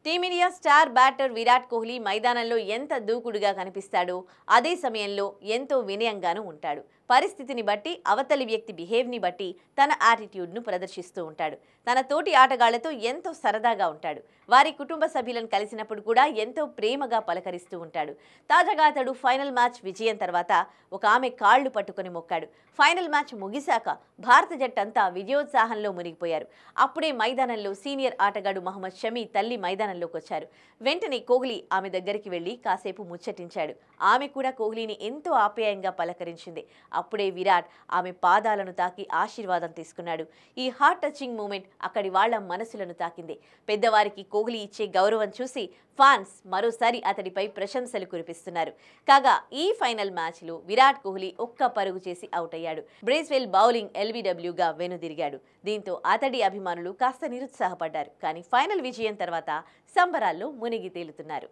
Team India star batter Virat Kohli మైదానంలో ఎంత దూకుడుగా కనిపిస్తాడో అదే సమయంలో ఎంతో వినయంగానూ ఉంటాడు. పరిస్థితిని బట్టి అవతలి వ్యక్తి బిహేవ్ని బట్టి తన యాటిట్యూడ్ను ప్రదర్శిస్తూ ఉంటాడు. తన తోటి ఆటగాళ్లతో ఎంతో సరదాగా ఉంటాడు. వారి కుటుంబ సభ్యులను కలిసినప్పుడు కూడా ఎంతో ప్రేమగా పలకరిస్తూ ఉంటాడు. తాజాగా అతడు ఫైనల్ మ్యాచ్ విజయం తర్వాత ఒక ఆమె కాళ్లు పట్టుకొని మొక్కాడు. ఫైనల్ మ్యాచ్ ముగిశాక భారత జట్టంతా విజయోత్సాహంలో మునిగిపోయారు. అప్పుడే మైదానంలో సీనియర్ ఆటగాడు మహమ్మద్ షమి తల్లి మైదానంలోకి వచ్చారు. వెంటనే కోహ్లీ ఆమె దగ్గరికి వెళ్లి కాసేపు ముచ్చటించాడు. ఆమె కూడా కోహ్లీని ఎంతో ఆప్యాయంగా పలకరించింది. అప్పుడే విరాట్ ఆమె పాదాలను తాకి ఆశీర్వాదం తీసుకున్నాడు. ఈ హార్ట్ టచింగ్ మూమెంట్ అక్కడి వాళ్ల మనసులను తాకింది. పెద్దవారికి కోహ్లీ ఇచ్చే గౌరవం చూసి ఫ్యాన్స్ మరోసారి అతడిపై ప్రశంసలు కురిపిస్తున్నారు. కాగా ఈ ఫైనల్ మ్యాచ్లో విరాట్ కోహ్లీ ఒక్క పరుగు చేసి అవుట్ అయ్యాడు. బ్రేస్వెల్ బౌలింగ్ ఎల్బీడబ్ల్యూగా వెనుదిరిగాడు. దీంతో అతడి అభిమానులు కాస్త నిరుత్సాహపడ్డారు. కానీ ఫైనల్ విజయం తర్వాత సంబరాల్లో మునిగి తేలుతున్నారు.